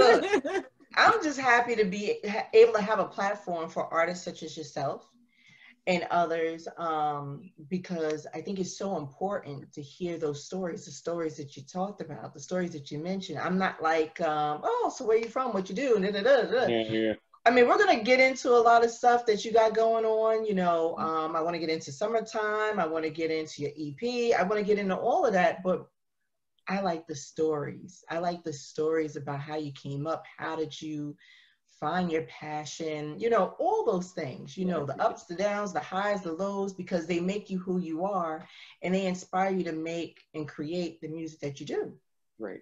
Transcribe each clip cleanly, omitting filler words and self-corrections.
Look, I'm just happy to be able to have a platform for artists such as yourself and others, because I think it's so important to hear those stories, the stories that you talked about, the stories that you mentioned. I'm not like, oh, so where you from, what you do, da, da, da, da. Yeah, yeah. I mean, we're going to get into a lot of stuff that you got going on. You know, I want to get into summertime. I want to get into your EP. I want to get into all of that. But I like the stories. I like the stories about how you came up. How did you find your passion? You know, all those things, you know, the ups, the downs, the highs, the lows, because they make you who you are and they inspire you to make and create the music that you do. Right.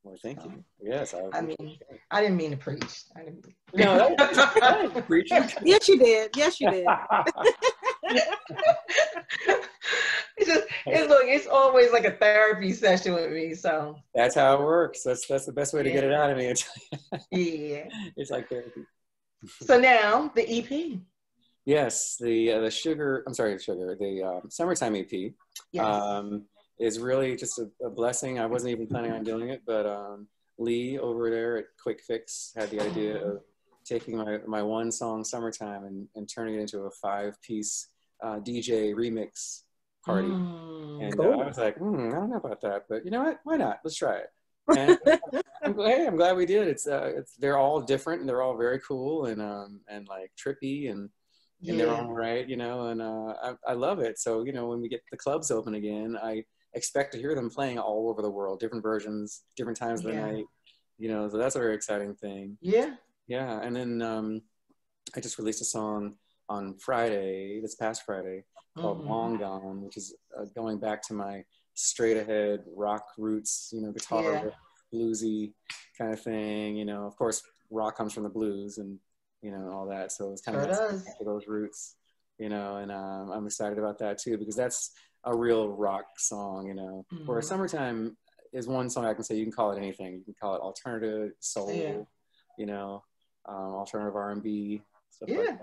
Well, thank you. Yes, I mean, I didn't mean to preach. I didn't mean no, that's preaching. Yes, you did. Yes, you did. Look, it's always like a therapy session with me. So that's how it works. That's the best way to get it out of me. Yeah, it's like therapy. So now the EP. Yes, the sugar. I'm sorry, sugar. The summertime EP. Yes. Is really just a blessing. I wasn't even planning on doing it, but Lee over there at Quick Fix had the idea of taking my one song Summertime and turning it into a 5-piece DJ remix party. And cool. I was like, I don't know about that, but you know what? Why not? Let's try it. And I'm glad we did. It's they're all different and they're all very cool and like trippy and in their own right, you know, and I love it. So, you know, when we get the clubs open again, I expect to hear them playing all over the world, different versions, different times of the night, you know, so that's a very exciting thing. Yeah. And then I just released a song on Friday, this past Friday, called Long Gone, which is going back to my straight ahead rock roots, you know, guitar, bluesy kind of thing, you know, of course, rock comes from the blues and, you know, all that. So it's kind of back to those roots, you know, and I'm excited about that too, because that's a real rock song, you know, where Summertime is one song I can say you can call it anything. You can call it alternative, soul, you know, alternative R&B, stuff like that.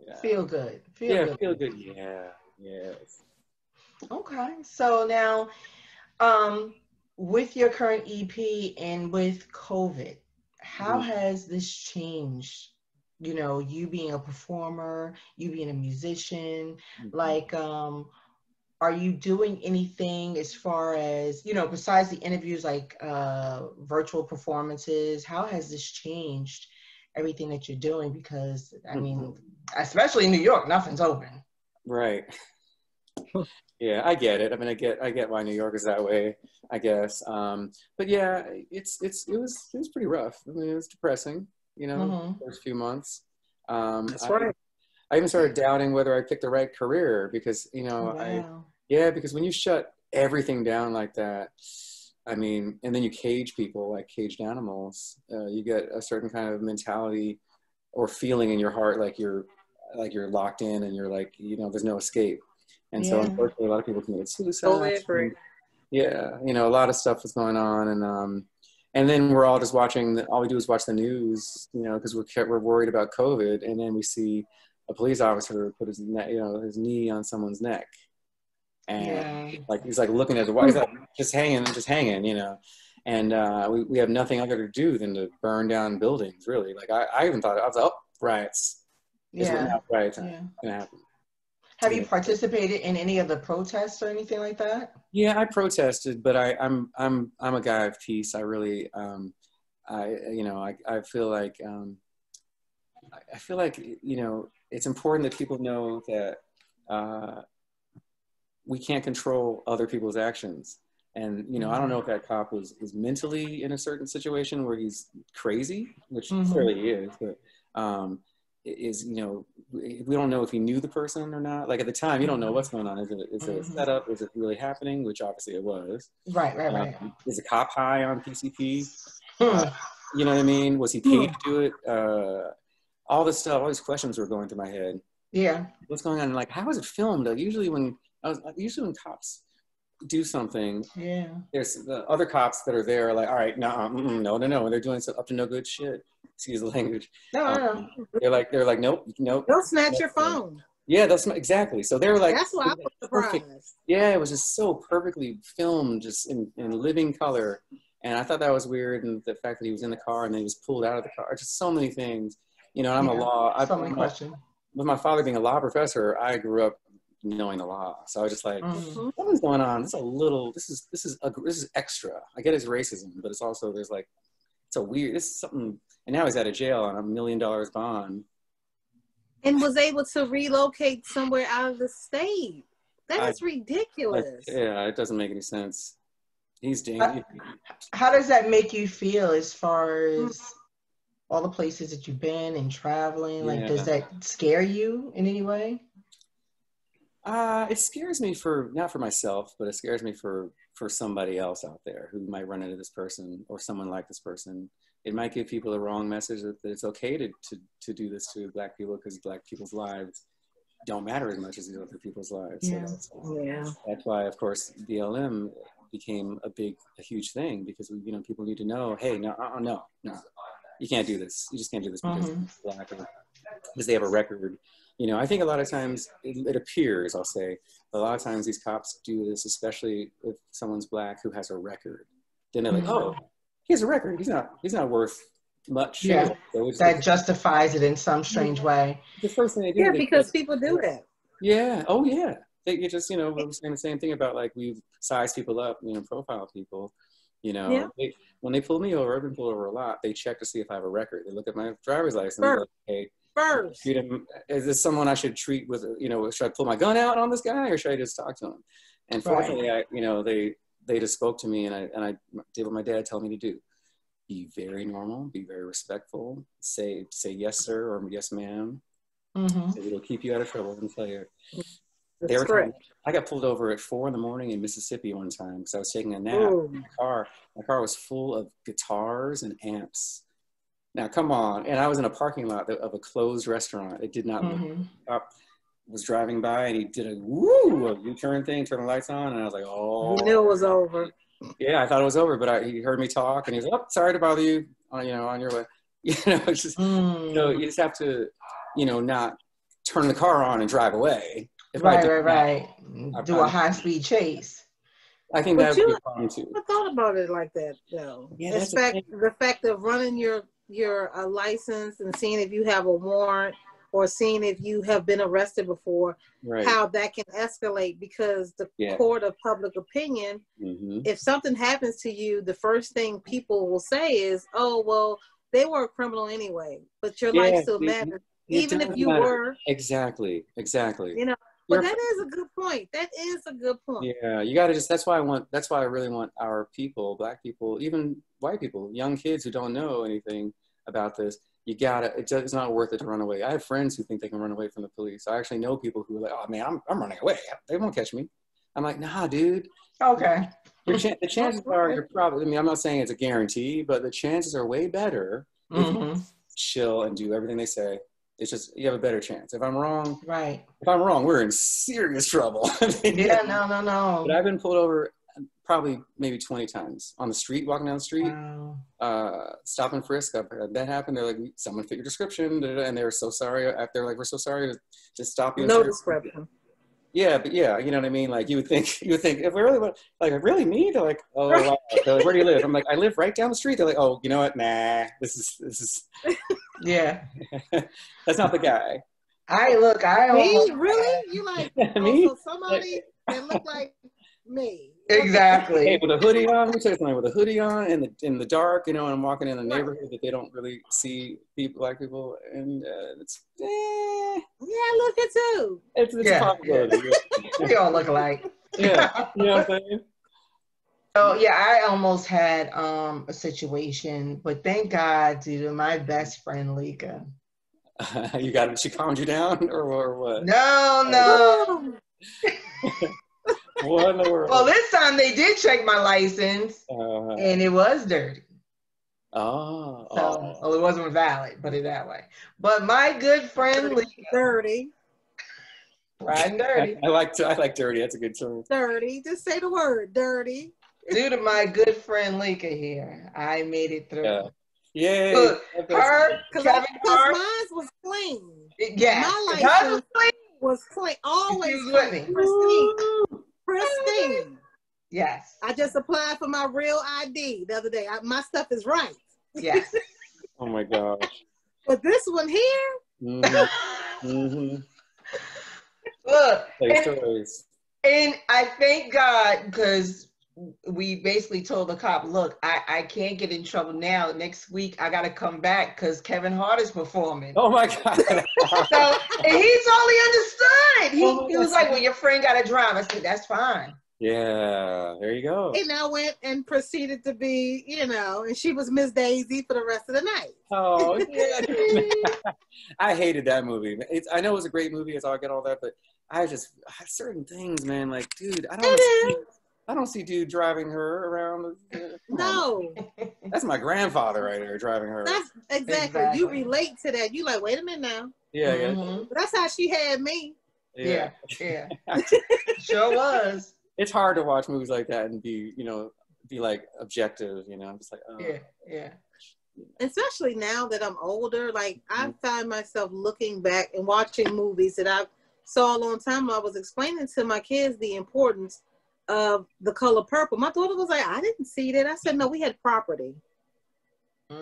Yeah. Feel good. Feel good. Yeah. Yes. Okay. So now, with your current EP and with COVID, how has this changed? You know, you being a performer, you being a musician, like, are you doing anything as far as, you know, besides the interviews, like virtual performances? How has this changed everything that you're doing? Because, I mean, especially in New York, nothing's open. Right. Yeah, I get it. I mean, I get why New York is that way, I guess. But yeah, it was pretty rough. I mean, it was depressing, you know, the first few months. That's right. I even started doubting whether I picked the right career because, you know, because when you shut everything down like that, I mean, and then you cage people like caged animals, you get a certain kind of mentality or feeling in your heart like you're locked in and you're like, you know, there's no escape. And so unfortunately, a lot of people committed suicide. Totally agree. Yeah, you know, a lot of stuff was going on, and then we're all just watching. All we do is watch the news, you know, because we're worried about COVID, and then we see a police officer put his knee on someone's neck, and like he's like looking at the wall, he's like just hanging, you know, and we have nothing other to do than to burn down buildings. Really, like I even thought I was like, oh, riots. Riots gonna happen. Have you participated in any of the protests or anything like that? Yeah, I protested, but I'm a guy of peace. I really, I feel like, you know, it's important that people know that we can't control other people's actions. And, you know, I don't know if that cop was mentally in a certain situation where he's crazy, which clearly he is, but is, you know, we don't know if he knew the person or not. Like at the time, you don't know what's going on. Is it a setup? Is it really happening? Which obviously it was. Right. Is the cop high on PCP? You know what I mean? Was he paid to do it? All this stuff, all these questions were going through my head. Yeah. What's going on? Like, how is it filmed? Like, usually when cops do something, there's the other cops that are there like, all right, no, and they're doing some up to no good shit. Excuse the language. No. They're like, nope. They'll snatch your phone. Yeah, exactly. So they were like, that's why I was surprised. Yeah, it was just so perfectly filmed, just in living color. And I thought that was weird, and the fact that he was in the car and then he was pulled out of the car, just so many things. You know, I'm a law. So many questions. With my father being a law professor, I grew up knowing the law, so I was just like, something's going on. This is a little. This is extra. I get his racism, but it's also this is something. And now he's out of jail on $1 million bond, and was able to relocate somewhere out of the state. That is ridiculous. Yeah, it doesn't make any sense. He's dangerous. How does that make you feel as far as all the places that you've been and traveling? Like, does that scare you in any way? It scares me not for myself, but it scares me for somebody else out there who might run into this person or someone like this person. It might give people the wrong message that it's okay to do this to Black people because Black people's lives don't matter as much as these other people's lives. Yeah. So that's why, of course, BLM became a huge thing, because people need to know, hey, no, you can't do this. You just can't do this because Black or because they have a record. I think a lot of times it appears, I'll say, a lot of times these cops do this, especially if someone's Black who has a record. Then they're like, oh, he has a record. He's not worth much. Yeah, so that justifies it in some strange way. The first thing they do. Yeah, because people do that. Yeah. Oh, yeah. They just, we were saying the same thing about, like, we've sized people up, profile people. When they pull me over, I've been pulled over a lot. They check to see if I have a record. They look at my driver's license. Like, hey, is this someone I should treat with? Should I pull my gun out on this guy, or should I just talk to him? And fortunately, they just spoke to me, and I did what my dad told me to do: be very normal, be very respectful, say yes sir or yes ma'am. So it'll keep you out of trouble until you're. I got pulled over at 4 a.m. in Mississippi one time because I was taking a nap. My car was full of guitars and amps. Now, come on. And I was in a parking lot of a closed restaurant. It did not look up. Was driving by, and he did a U-turn thing, turn the lights on, and I was like, oh. You knew it was over. Yeah, I thought it was over, but he heard me talk, and he was like, oh, sorry to bother you, on your way. It's just, you just have to, not turn the car on and drive away. Right. Do a high-speed chase. I think that would be fun too. I thought about it like that, though. Yeah, the fact of running your license and seeing if you have a warrant or seeing if you have been arrested before, how that can escalate, because the court of public opinion, if something happens to you, the first thing people will say is, oh, well, they were a criminal anyway, but your life still matters, even if you were. Exactly. But that is a good point. Yeah, you got to that's why I really want our people, Black people, even white people, young kids who don't know anything about this, it's not worth it to run away. I have friends who think they can run away from the police. I actually know people who are like, oh man, I'm running away. They won't catch me. I'm like, nah, dude. Okay. The chances are you're probably, I'm not saying it's a guarantee, but the chances are way better if you chill and do everything they say. It's just, you have a better chance. If I'm wrong, we're in serious trouble. No. But I've been pulled over probably maybe 20 times on the street, walking down the street, stop and frisk. That happened. They're like, someone fit your description, and they were so sorry. They're like, we're so sorry to stop you. No description. Yeah, but yeah, you know what I mean? Like, you would think, if we really me? They're like, oh, wow. They're like, where do you live? I'm like, I live right down the street. They're like, oh, you know what? Nah, this is. Yeah. That's not the guy. I me? Really? You like, me? So somebody that look like me. Exactly. Hey, with a hoodie on, let me tell you something, with a hoodie on in the dark, and I'm walking in a neighborhood that they don't really see Black people, and it's look at you. It's a possibility. We all look alike. Yeah, you know what I'm saying? So yeah, I almost had a situation, but thank God, due to my best friend Lika. You got it. She calmed you down, or what? No. What in the world? Well, this time they did check my license, and it was dirty. Well, it wasn't valid, put it that way. But my good friend Lika, dirty. Riding dirty. I like dirty. That's a good term. Dirty. Just say the word, dirty. Due to my good friend Lika here, I made it through. Yeah. Yay. Look, Kevin Hart. Mine was clean. Yeah. My license was clean. Always clean. Pristine. Yes. I just applied for my real ID the other day. My stuff is right. Yes. Oh my gosh. But this one here. Mm-hmm. Mm-hmm. Look, stories. And I thank God, because we basically told the cop, look, I can't get in trouble now. Next week, I got to come back because Kevin Hart is performing. Oh, my God. So, and he totally understood. He was like, well, your friend got to drive. I said, that's fine. Yeah, there you go. And I went and proceeded to be, and she was Miss Daisy for the rest of the night. Oh, yeah. I hated that movie. I know it was a great movie. I get all that, but I have certain things, man. Like, dude, I don't see dude driving her around. No. That's my grandfather right there driving her. That's exactly. You relate to that. You like, wait a minute now. Yeah, mm-hmm. That's how she had me. Yeah. Sure was. It's hard to watch movies like that and be like objective, I'm just like, oh. Yeah. Especially now that I'm older, like I find myself looking back and watching movies that I saw a long time ago. I was explaining to my kids the importance of The Color Purple. My daughter was like, I didn't see that. I said, no, we had property.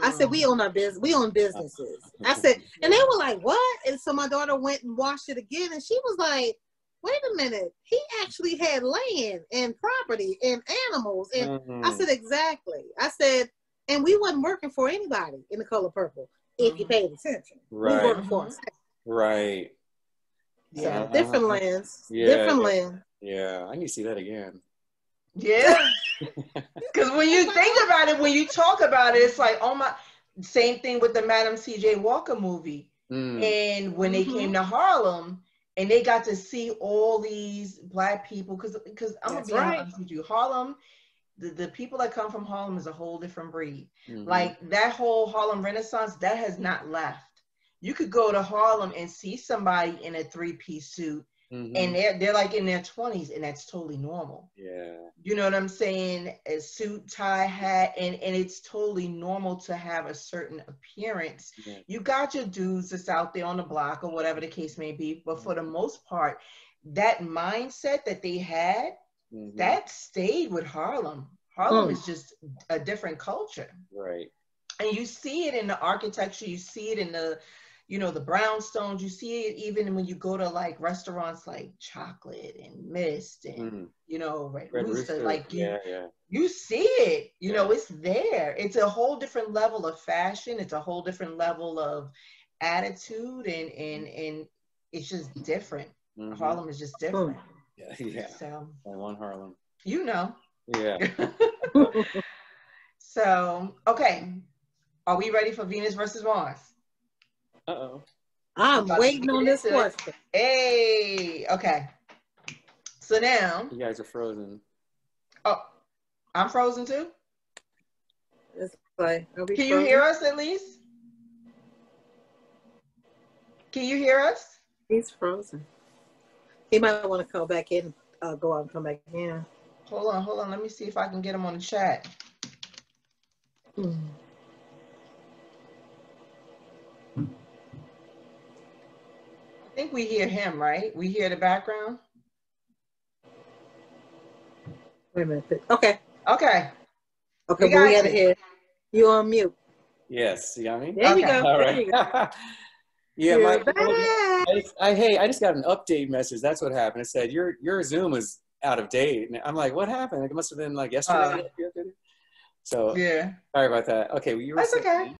I said, we own our business. We own businesses. I said, and they were like, what? And so my daughter went and watched it again, and she was like, wait a minute, he actually had land and property and animals. And I said, exactly. I said, and we wasn't working for anybody in The Color Purple, if you paid attention. Right. We worked for ourselves. Right. So different lands. Yeah. Different land. Yeah, I need to see that again. Yeah. Because when you think about it, when you talk about it, it's like, oh my, same thing with the Madam C.J. Walker movie. And when they came to Harlem, and they got to see all these Black people, because I'm going to be honest with you, Harlem, the people that come from Harlem is a whole different breed. Like that whole Harlem Renaissance, that has not left. You could go to Harlem and see somebody in a 3-piece suit, and they're like in their 20s, and that's totally normal. Yeah. You know what I'm saying? A suit, tie, hat, and it's totally normal to have a certain appearance. Yeah. You got your dudes that's out there on the block or whatever the case may be, but for the most part, that mindset that they had, that stayed with Harlem. Harlem is just a different culture. Right. And you see it in the architecture, you see it in the, the brownstones, you see it even when you go to like restaurants like Chocolate and Mist and, Red Rooster, like you see it, it's there. It's a whole different level of fashion. It's a whole different level of attitude and it's just different. Harlem is just different. Yeah. So I want Harlem. Yeah. So, okay. Are we ready for Venus versus Mars? Uh-oh. I'm waiting on this question. Hey, okay. So now. You guys are frozen. Oh, I'm frozen too? It's like, can you hear us at least? Can you hear us? He's frozen. He might want to come back in, go out and come back in. Hold on. Let me see if I can get him on the chat. I think we hear him, right? We hear the background. Wait a minute. Okay. Okay, we got it here. You on mute. Yes, you got me? There you go. All right. There you go. Yeah, I just got an update message. That's what happened. It said your Zoom is out of date. And I'm like, what happened? It must have been like yesterday. So yeah. Sorry about that. Okay, well, you were That's okay.